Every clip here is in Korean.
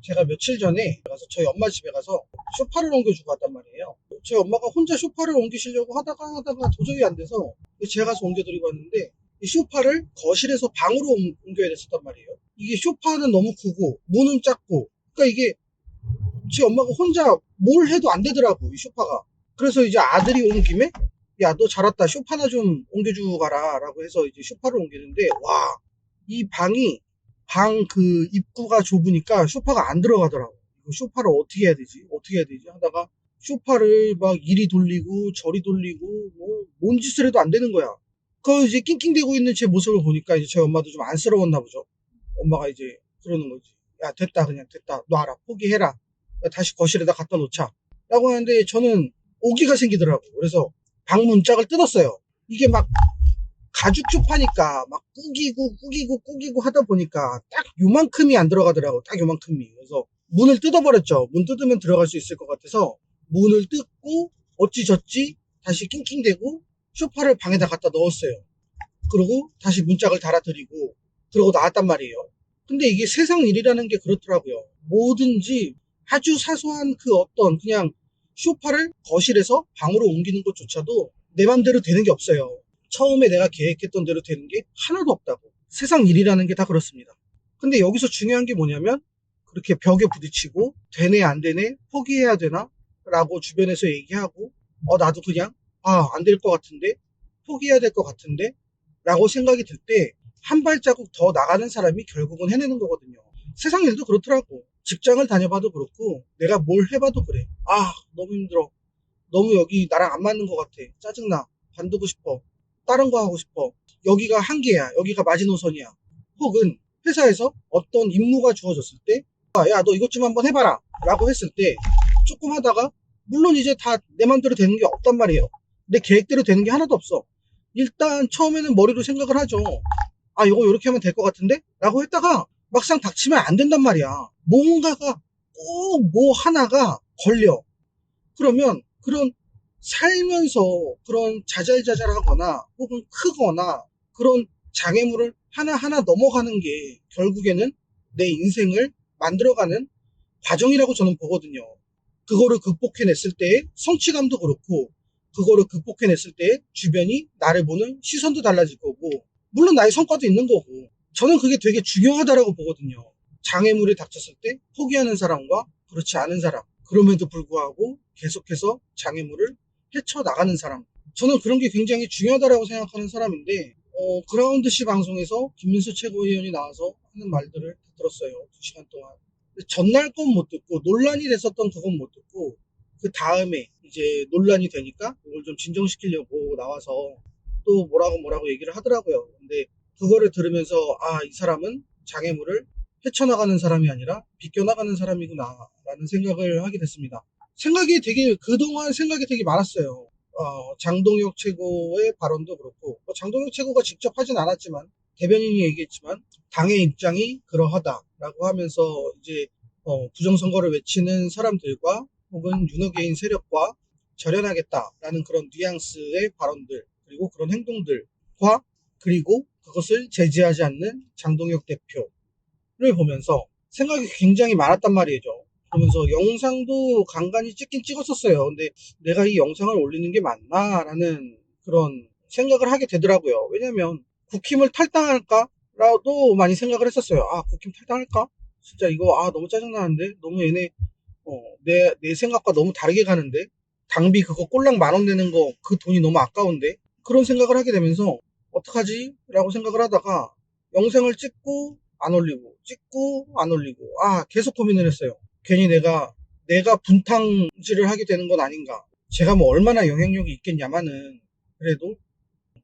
제가 며칠 전에 저희 엄마 집에 가서 소파를 옮겨주고 왔단 말이에요. 저희 엄마가 혼자 소파를 옮기시려고 하다가 도저히 안 돼서 제가 가서 옮겨드리고 왔는데, 이 소파를 거실에서 방으로 옮겨야 됐었단 말이에요. 이게 소파는 너무 크고 문은 작고, 그러니까 이게 제 엄마가 혼자 뭘 해도 안 되더라고, 이 소파가. 그래서 이제 아들이 온 김에, 야, 너 잘 왔다, 소파나 좀 옮겨주고 가라 라고 해서 이제 소파를 옮기는데, 와, 이 방이 방 그 입구가 좁으니까 소파가 안 들어가더라고. 이거 소파를 어떻게 해야 되지? 어떻게 해야 되지? 하다가 소파를 막 이리 돌리고 저리 돌리고 뭐 뭔 짓을 해도 안 되는 거야. 그 이제 낑낑대고 있는 제 모습을 보니까 이제 저희 엄마도 좀 안쓰러웠나 보죠. 엄마가 이제 그러는 거지. 야, 됐다, 그냥 됐다. 놔라, 포기해라. 다시 거실에다 갖다 놓자 라고 하는데, 저는 오기가 생기더라고. 그래서 방문짝을 뜯었어요. 이게 막 가죽 소파니까 막 꾸기고 하다 보니까 딱 요만큼이 안 들어가더라고. 딱 요만큼이. 그래서 문을 뜯어버렸죠. 문 뜯으면 들어갈 수 있을 것 같아서 문을 뜯고 어찌저찌 다시 낑낑대고 소파를 방에다 갖다 넣었어요. 그리고 다시 문짝을 달아드리고 그러고 나왔단 말이에요. 근데 이게 세상 일이라는 게 그렇더라고요. 뭐든지 아주 사소한 그 어떤 그냥 소파를 거실에서 방으로 옮기는 것조차도 내 맘대로 되는 게 없어요. 처음에 내가 계획했던 대로 되는 게 하나도 없다고. 세상 일이라는 게 다 그렇습니다. 근데 여기서 중요한 게 뭐냐면, 그렇게 벽에 부딪히고 되네 안 되네, 포기해야 되나 라고 주변에서 얘기하고, 나도 그냥 안 될 것 같은데, 포기해야 될 것 같은데 라고 생각이 들 때 한 발자국 더 나가는 사람이 결국은 해내는 거거든요. 세상 일도 그렇더라고. 직장을 다녀봐도 그렇고 내가 뭘 해봐도 그래. 너무 힘들어, 너무 여기 나랑 안 맞는 것 같아, 짜증나, 관두고 싶어, 다른 거 하고 싶어, 여기가 한계야, 여기가 마지노선이야. 혹은 회사에서 어떤 임무가 주어졌을 때, 야, 너 이것 좀 한번 해봐라 라고 했을 때 조금 하다가, 물론 이제 다 내 맘대로 되는 게 없단 말이에요. 내 계획대로 되는 게 하나도 없어. 일단 처음에는 머리로 생각을 하죠. 이거 이렇게 하면 될 것 같은데? 라고 했다가 막상 닥치면 안 된단 말이야. 뭔가가 꼭 뭐 하나가 걸려. 그러면 그런 살면서 그런 자잘자잘하거나 혹은 크거나 그런 장애물을 하나하나 넘어가는 게 결국에는 내 인생을 만들어가는 과정이라고 저는 보거든요. 그거를 극복해냈을 때의 성취감도 그렇고, 그거를 극복해냈을 때 주변이 나를 보는 시선도 달라질 거고, 물론 나의 성과도 있는 거고, 저는 그게 되게 중요하다고 보거든요. 장애물에 닥쳤을 때 포기하는 사람과 그렇지 않은 사람, 그럼에도 불구하고 계속해서 장애물을 헤쳐나가는 사람, 저는 그런 게 굉장히 중요하다고 생각하는 사람인데, 그라운드 C 방송에서 김민수 최고위원이 나와서 하는 말들을 들었어요. 2시간 동안. 전날 건 못 듣고, 논란이 됐었던 그건 못 듣고, 그 다음에 이제 논란이 되니까 그걸 좀 진정시키려고 나와서 또 뭐라고 얘기를 하더라고요. 근데 그거를 들으면서 이 사람은 장애물을 헤쳐나가는 사람이 아니라 비껴나가는 사람이구나 라는 생각을 하게 됐습니다. 그동안 생각이 되게 많았어요. 장동혁 최고의 발언도 그렇고, 장동혁 최고가 직접 하진 않았지만 대변인이 얘기했지만 당의 입장이 그러하다라고 하면서 이제 부정선거를 외치는 사람들과 혹은 윤호개인 세력과 절연하겠다라는 그런 뉘앙스의 발언들, 그리고 그런 행동들과, 그리고 그것을 제지하지 않는 장동혁 대표를 보면서 생각이 굉장히 많았단 말이죠. 그러면서 영상도 간간히 찍긴 찍었었어요. 근데 내가 이 영상을 올리는 게 맞나 라는 그런 생각을 하게 되더라고요. 왜냐면 국힘을 탈당할까 라도 많이 생각을 했었어요. 국힘 탈당할까? 진짜 이거 너무 짜증나는데, 너무 얘네 내 생각과 너무 다르게 가는데, 당비 그거 꼴랑 10,000원 내는 거 그 돈이 너무 아까운데, 그런 생각을 하게 되면서 어떡하지? 라고 생각을 하다가 영상을 찍고 안 올리고 찍고 안 올리고 계속 고민을 했어요. 괜히 내가 분탕질을 하게 되는 건 아닌가. 제가 뭐 얼마나 영향력이 있겠냐마는, 그래도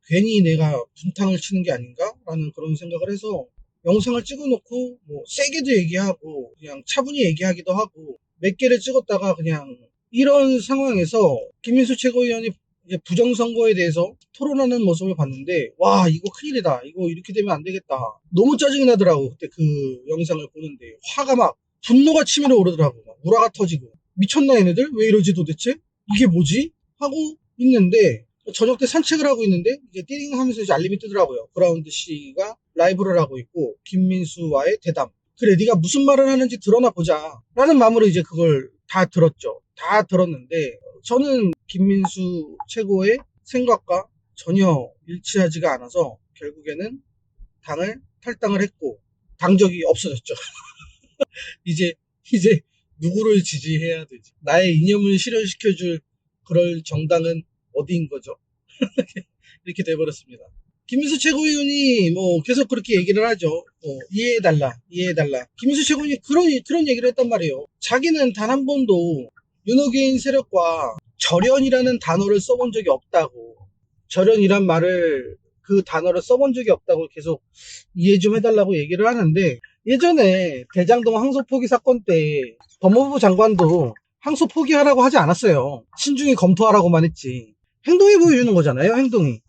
괜히 내가 분탕을 치는 게 아닌가 라는 그런 생각을 해서 영상을 찍어놓고 뭐 세게도 얘기하고 그냥 차분히 얘기하기도 하고 몇 개를 찍었다가, 그냥 이런 상황에서 김민수 최고위원이 이제 부정선거에 대해서 토론하는 모습을 봤는데, 와, 이거 큰일이다, 이거 이렇게 되면 안 되겠다, 너무 짜증이 나더라고. 그때 그 영상을 보는데 화가 막 분노가 치밀어 오르더라고. 막 우라가 터지고, 미쳤나 얘네들, 왜 이러지 도대체, 이게 뭐지 하고 있는데, 저녁 때 산책을 하고 있는데 이제 띠링 하면서 이제 알림이 뜨더라고요. 그라운드 C가 라이브를 하고 있고 김민수와의 대담, 그래, 네가 무슨 말을 하는지 들어나 보자 라는 마음으로 이제 그걸 다 들었죠. 다 들었는데 저는 김민수 최고의 생각과 전혀 일치하지가 않아서 결국에는 당을 탈당을 했고 당적이 없어졌죠. 이제 이제 누구를 지지해야 되지? 나의 이념을 실현시켜줄 그럴 정당은 어디인 거죠? 이렇게 돼버렸습니다. 김민수 최고위원이 뭐 계속 그렇게 얘기를 하죠. 이해해달라, 이해해달라. 김민수 최고위원이 그런 얘기를 했단 말이에요. 자기는 단 한 번도 윤호개인 세력과 절연이라는 단어를 써본 적이 없다고. 절연이란 말을 그 단어를 써본 적이 없다고 계속 이해 좀 해달라고 얘기를 하는데 예전에 대장동 항소 포기 사건 때 법무부 장관도 항소 포기하라고 하지 않았어요. 신중히 검토하라고만 했지. 행동이 보여주는 거잖아요, 행동이.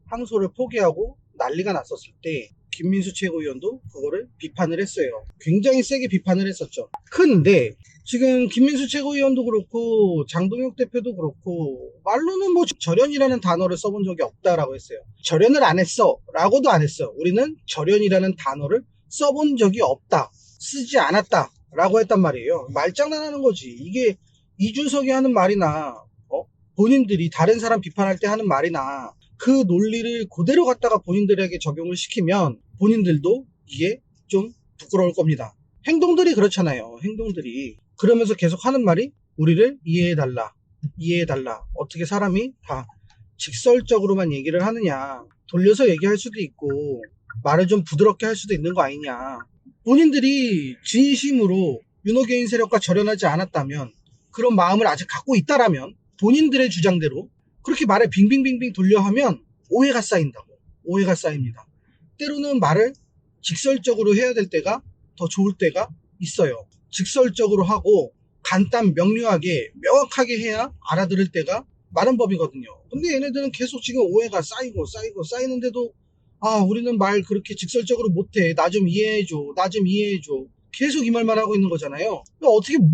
항소를 포기하고 난리가 났었을 때 김민수 최고위원도 그거를 비판을 했어요. 굉장히 세게 비판을 했었죠. 근데 지금 김민수 최고위원도 그렇고 장동혁 대표도 그렇고 말로는 뭐 절연이라는 단어를 써본 적이 없다라고 했어요. 절연을 안 했어 라고도 안 했어. 우리는 절연이라는 단어를 써본 적이 없다, 쓰지 않았다 라고 했단 말이에요. 말장난하는 거지. 이게 이준석이 하는 말이나 본인들이 다른 사람 비판할 때 하는 말이나 그 논리를 그대로 갖다가 본인들에게 적용을 시키면 본인들도 이게 좀 부끄러울 겁니다. 행동들이 그렇잖아요. 행동들이. 그러면서 계속 하는 말이 우리를 이해해달라. 이해해달라. 어떻게 사람이 다 직설적으로만 얘기를 하느냐. 돌려서 얘기할 수도 있고 말을 좀 부드럽게 할 수도 있는 거 아니냐. 본인들이 진심으로 윤호개인 세력과 절연하지 않았다면 그런 마음을 아직 갖고 있다라면 본인들의 주장대로 그렇게 말을 빙빙빙빙 돌려 하면 오해가 쌓인다고. 오해가 쌓입니다. 때로는 말을 직설적으로 해야 될 때가 더 좋을 때가 있어요. 직설적으로 하고 간단 명료하게 명확하게 해야 알아들을 때가 많은 법이거든요. 근데 얘네들은 계속 지금 오해가 쌓이고 쌓이는데도 우리는 말 그렇게 직설적으로 못해. 나 좀 이해해줘. 나 좀 이해해줘. 계속 이 말만 하고 있는 거잖아요.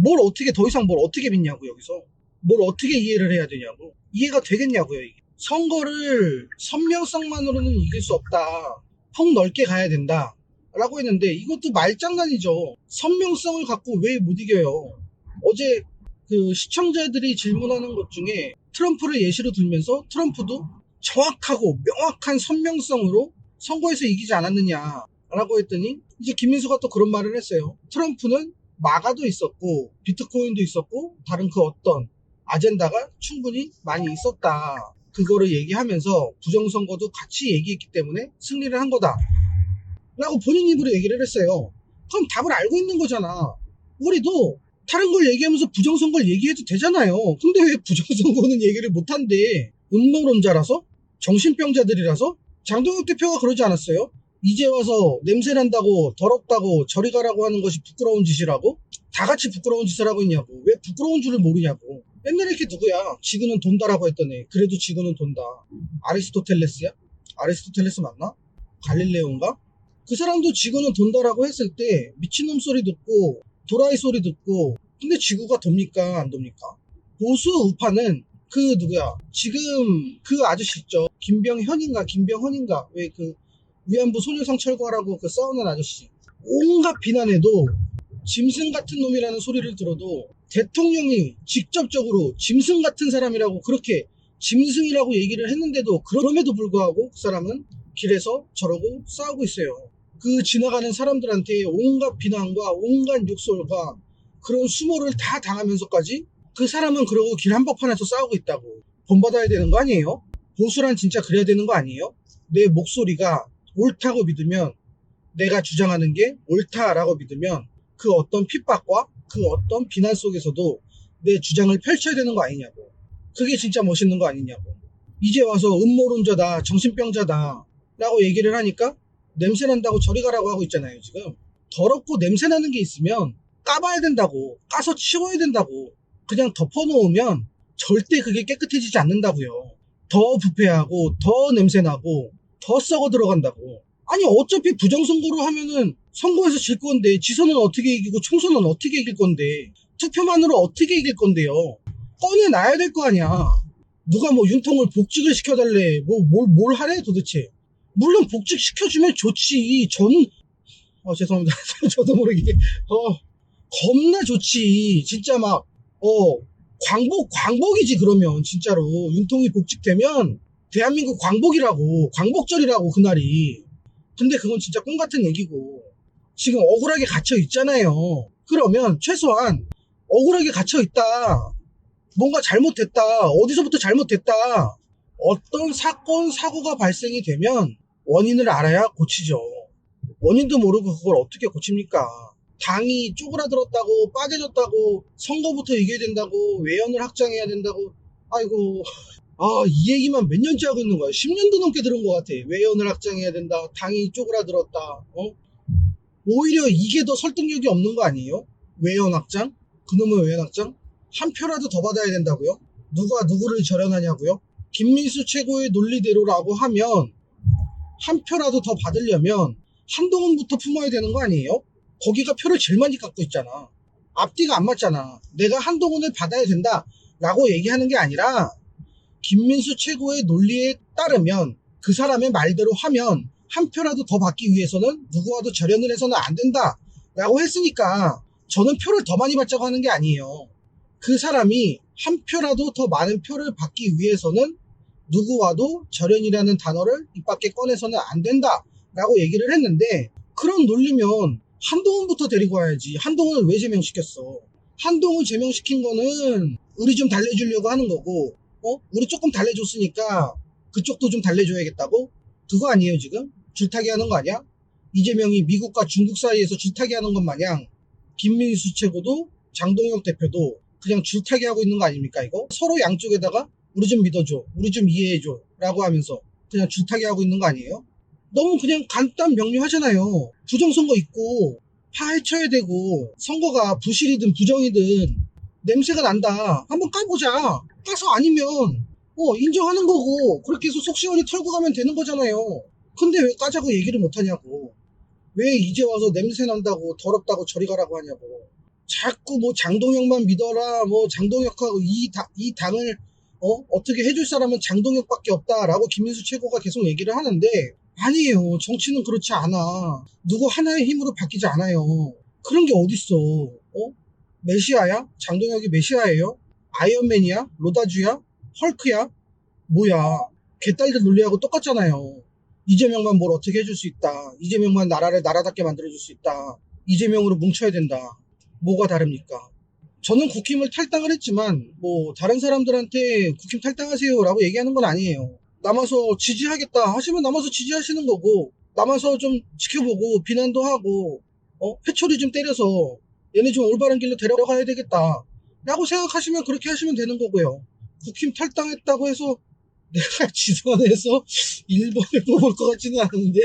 뭘 어떻게 더 이상 뭘 어떻게 믿냐고 여기서. 뭘 어떻게 이해를 해야 되냐고. 이해가 되겠냐고요, 이게. 선거를 선명성만으로는 이길 수 없다. 폭넓게 가야 된다. 라고 했는데 이것도 말장난이죠. 선명성을 갖고 왜 못 이겨요. 어제 그 시청자들이 질문하는 것 중에 트럼프를 예시로 들면서 트럼프도 정확하고 명확한 선명성으로 선거에서 이기지 않았느냐 라고 했더니 이제 김민수가 또 그런 말을 했어요. 트럼프는 마가도 있었고 비트코인도 있었고 다른 그 어떤 아젠다가 충분히 많이 있었다. 그거를 얘기하면서 부정선거도 같이 얘기했기 때문에 승리를 한 거다. 라고 본인 입으로 얘기를 했어요. 그럼 답을 알고 있는 거잖아. 우리도 다른 걸 얘기하면서 부정선거를 얘기해도 되잖아요. 근데 왜 부정선거는 얘기를 못한대? 음모론자라서? 정신병자들이라서? 장동혁 대표가 그러지 않았어요? 이제 와서 냄새난다고 더럽다고 저리 가라고 하는 것이 부끄러운 짓이라고? 다 같이 부끄러운 짓을 하고 있냐고. 왜 부끄러운 줄을 모르냐고. 옛날에 이렇게 누구야? 지구는 돈다라고 했더니 그래도 지구는 돈다. 아리스토텔레스야? 아리스토텔레스 맞나? 갈릴레오인가? 그 사람도 지구는 돈다라고 했을 때 미친놈 소리 듣고 도라이 소리 듣고 근데 지구가 돕니까 안 돕니까? 보수 우파는 그 누구야 지금 그 아저씨 있죠 김병헌인가 왜 그 위안부 소녀상 철거하라고 그 싸우는 아저씨 온갖 비난에도 짐승 같은 놈이라는 소리를 들어도 대통령이 직접적으로 짐승 같은 사람이라고 그렇게 짐승이라고 얘기를 했는데도 그럼에도 불구하고 그 사람은 길에서 저러고 싸우고 있어요. 그 지나가는 사람들한테 온갖 비난과 온갖 욕설과 그런 수모를 다 당하면서까지 그 사람은 그러고 길 한복판에서 싸우고 있다고. 본받아야 되는 거 아니에요? 보수란 진짜 그래야 되는 거 아니에요? 내 목소리가 옳다고 믿으면 내가 주장하는 게 옳다라고 믿으면 그 어떤 핍박과 그 어떤 비난 속에서도 내 주장을 펼쳐야 되는 거 아니냐고. 그게 진짜 멋있는 거 아니냐고. 이제 와서 음모론자다 정신병자다 라고 얘기를 하니까 냄새난다고 저리 가라고 하고 있잖아요 지금. 더럽고 냄새나는 게 있으면 까봐야 된다고. 까서 치워야 된다고. 그냥 덮어놓으면 절대 그게 깨끗해지지 않는다고요. 더 부패하고 더 냄새나고 더 썩어 들어간다고. 아니 어차피 부정선거로 하면은 선거에서 질 건데 지선은 어떻게 이기고 총선은 어떻게 이길 건데 투표만으로 어떻게 이길 건데요. 꺼내놔야 될 거 아니야. 누가 뭐 윤통을 복직을 시켜달래 뭘 하래 도대체. 물론 복직시켜주면 좋지. 죄송합니다. 저도 모르게. 겁나 좋지. 진짜 막, 광복이지, 그러면. 진짜로. 윤통이 복직되면, 대한민국 광복이라고, 광복절이라고, 그날이. 근데 그건 진짜 꿈 같은 얘기고, 지금 억울하게 갇혀 있잖아요. 그러면, 최소한, 억울하게 갇혀 있다. 뭔가 잘못됐다. 어디서부터 잘못됐다. 어떤 사건, 사고가 발생이 되면, 원인을 알아야 고치죠. 원인도 모르고 그걸 어떻게 고칩니까? 당이 쪼그라들었다고 빠져졌다고 선거부터 이겨야 된다고 외연을 확장해야 된다고 아이고 이 얘기만 몇 년째 하고 있는 거야. 10년도 넘게 들은 것 같아. 외연을 확장해야 된다. 당이 쪼그라들었다. 오히려 이게 더 설득력이 없는 거 아니에요? 외연 확장? 그놈의 외연 확장? 한 표라도 더 받아야 된다고요? 누가 누구를 절연하냐고요? 김민수 최고의 논리대로라고 하면 한 표라도 더 받으려면 한동훈부터 품어야 되는 거 아니에요? 거기가 표를 제일 많이 갖고 있잖아. 앞뒤가 안 맞잖아. 내가 한동훈을 받아야 된다 라고 얘기하는 게 아니라 김민수 최고의 논리에 따르면 그 사람의 말대로 하면 한 표라도 더 받기 위해서는 누구와도 절연을 해서는 안 된다 라고 했으니까 저는 표를 더 많이 받자고 하는 게 아니에요. 그 사람이 한 표라도 더 많은 표를 받기 위해서는 누구와도 절연이라는 단어를 입 밖에 꺼내서는 안 된다 라고 얘기를 했는데, 그런 논리면 한동훈부터 데리고 와야지. 한동훈을 왜 제명시켰어? 한동훈 제명시킨 거는 우리 좀 달래주려고 하는 거고, 우리 조금 달래줬으니까 그쪽도 좀 달래줘야겠다고? 그거 아니에요 지금? 줄타기 하는 거 아니야? 이재명이 미국과 중국 사이에서 줄타기 하는 것 마냥 김민수 최고도 장동혁 대표도 그냥 줄타기 하고 있는 거 아닙니까 이거? 서로 양쪽에다가 우리 좀 믿어줘, 우리 좀 이해해줘 라고 하면서 그냥 줄타기 하고 있는 거 아니에요? 너무 그냥 간단 명료하잖아요. 부정선거 있고 파헤쳐야 되고 선거가 부실이든 부정이든 냄새가 난다. 한번 까보자. 까서 아니면 인정하는 거고 그렇게 해서 속 시원히 털고 가면 되는 거잖아요. 근데 왜 까자고 얘기를 못하냐고. 왜 이제 와서 냄새 난다고 더럽다고 저리 가라고 하냐고. 자꾸 뭐 장동혁만 믿어라. 뭐 장동혁하고 이 당을 어떻게 해줄 사람은 장동혁밖에 없다라고 김민수 최고가 계속 얘기를 하는데, 아니에요. 정치는 그렇지 않아. 누구 하나의 힘으로 바뀌지 않아요. 그런 게 어딨어. 메시아야? 장동혁이 메시아예요? 아이언맨이야? 로다주야? 헐크야? 뭐야. 개딸들 논리하고 똑같잖아요. 이재명만 뭘 어떻게 해줄 수 있다. 이재명만 나라를 나라답게 만들어줄 수 있다. 이재명으로 뭉쳐야 된다. 뭐가 다릅니까? 저는 국힘을 탈당을 했지만 뭐 다른 사람들한테 국힘 탈당하세요 라고 얘기하는 건 아니에요. 남아서 지지하겠다 하시면 남아서 지지하시는 거고, 남아서 좀 지켜보고 비난도 하고 회초리 좀 때려서 얘네 좀 올바른 길로 데려가야 되겠다 라고 생각하시면 그렇게 하시면 되는 거고요. 국힘 탈당했다고 해서 내가 지선해서 1번을 뽑을 것 같지는 않은데,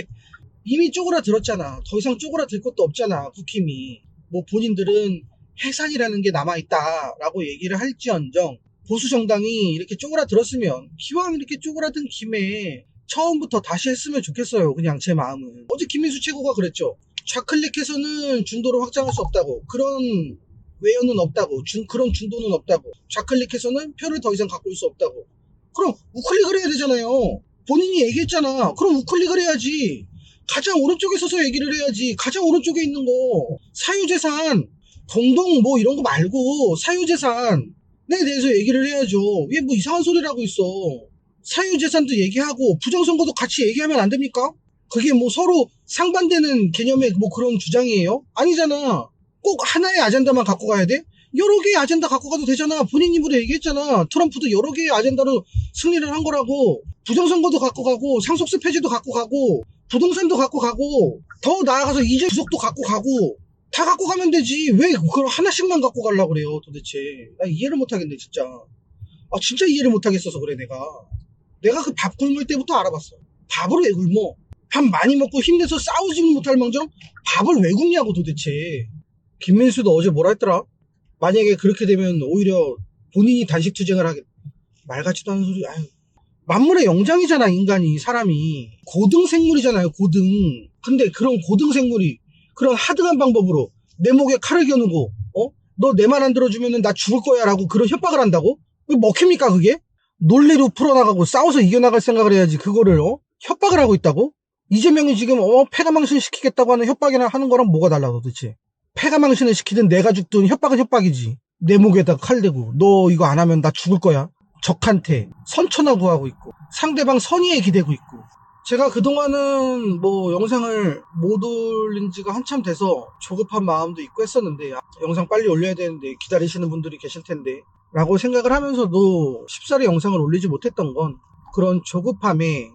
이미 쪼그라들었잖아. 더 이상 쪼그라들 것도 없잖아 국힘이. 뭐 본인들은 해산이라는 게 남아있다 라고 얘기를 할지언정 보수정당이 이렇게 쪼그라들었으면 기왕 이렇게 쪼그라든 김에 처음부터 다시 했으면 좋겠어요. 그냥 제 마음은. 어제 김민수 최고가 그랬죠. 좌클릭해서는 중도를 확장할 수 없다고, 그런 외연은 없다고, 그런 중도는 없다고, 좌클릭해서는 표를 더 이상 갖고 올 수 없다고. 그럼 우클릭을 해야 되잖아요. 본인이 얘기했잖아. 그럼 우클릭을 해야지. 가장 오른쪽에 서서 얘기를 해야지. 가장 오른쪽에 있는 거 사유재산 공동 뭐 이런 거 말고 사유재산에 대해서 얘기를 해야죠. 왜 뭐 이상한 소리를 하고 있어. 사유재산도 얘기하고 부정선거도 같이 얘기하면 안 됩니까? 그게 뭐 서로 상반되는 개념의 뭐 그런 주장이에요? 아니잖아. 꼭 하나의 아젠다만 갖고 가야 돼? 여러 개의 아젠다 갖고 가도 되잖아. 본인 입으로 얘기했잖아. 트럼프도 여러 개의 아젠다로 승리를 한 거라고. 부정선거도 갖고 가고 상속세 폐지도 갖고 가고 부동산도 갖고 가고 더 나아가서 이재 구속도 갖고 가고 다 갖고 가면 되지. 왜 그걸 하나씩만 갖고 가려고 그래요 도대체. 나 이해를 못하겠네 진짜. 진짜 이해를 못하겠어서 그래. 내가 그 밥 굶을 때부터 알아봤어. 밥을 왜 굶어? 밥 많이 먹고 힘내서 싸우지는 못할 망정 밥을 왜 굶냐고 도대체. 김민수도 어제 뭐라 했더라? 만약에 그렇게 되면 오히려 본인이 단식 투쟁을 하겠다. 말 같지도 않은 소리. 아유. 만물의 영장이잖아 인간이. 사람이 고등생물이잖아요 고등. 근데 그런 고등생물이 그런 하등한 방법으로 내 목에 칼을 겨누고 너 내 말 안 들어주면 나 죽을 거야 라고 그런 협박을 한다고? 왜 먹힙니까 그게? 논리로 풀어나가고 싸워서 이겨나갈 생각을 해야지 그거를 협박을 하고 있다고? 이재명이 지금 폐가망신 시키겠다고 하는 협박이나 하는 거랑 뭐가 달라 도대체. 폐가망신을 시키든 내가 죽든 협박은 협박이지. 내 목에다 칼 대고 너 이거 안 하면 나 죽을 거야. 적한테 선처나 구하고 있고 상대방 선의에 기대고 있고. 제가 그동안은 뭐 영상을 못 올린 지가 한참 돼서 조급한 마음도 있고 했었는데 영상 빨리 올려야 되는데 기다리시는 분들이 계실 텐데 라고 생각을 하면서도 쉽사리 영상을 올리지 못했던 건 그런 조급함에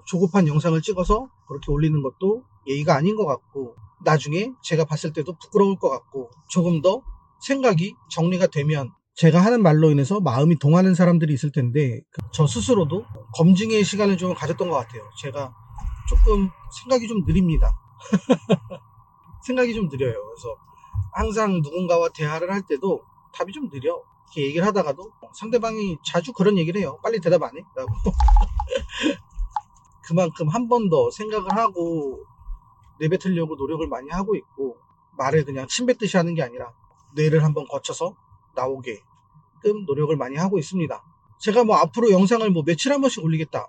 조급한 영상을 찍어서 그렇게 올리는 것도 예의가 아닌 것 같고 나중에 제가 봤을 때도 부끄러울 것 같고 조금 더 생각이 정리가 되면 제가 하는 말로 인해서 마음이 동하는 사람들이 있을 텐데 저 스스로도 검증의 시간을 좀 가졌던 것 같아요. 제가 조금 생각이 좀 느립니다. 생각이 좀 느려요. 그래서 항상 누군가와 대화를 할 때도 답이 좀 느려. 이렇게 얘기를 하다가도 상대방이 자주 그런 얘기를 해요. 빨리 대답 안 해? 라고. 그만큼 한 번 더 생각을 하고 내뱉으려고 노력을 많이 하고 있고 말을 그냥 침 뱉듯이 하는 게 아니라 뇌를 한번 거쳐서 나오게끔 노력을 많이 하고 있습니다. 제가 뭐 앞으로 영상을 뭐 며칠에 한 번씩 올리겠다,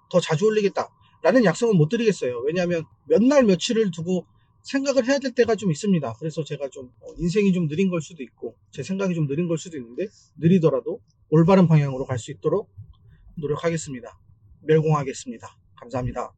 더 자주 올리겠다 라는 약속은 못 드리겠어요. 왜냐하면 몇 날 며칠을 두고 생각을 해야 될 때가 좀 있습니다. 그래서 제가 좀 인생이 좀 느린 걸 수도 있고 제 생각이 좀 느린 걸 수도 있는데 느리더라도 올바른 방향으로 갈 수 있도록 노력하겠습니다. 멸공하겠습니다. 감사합니다.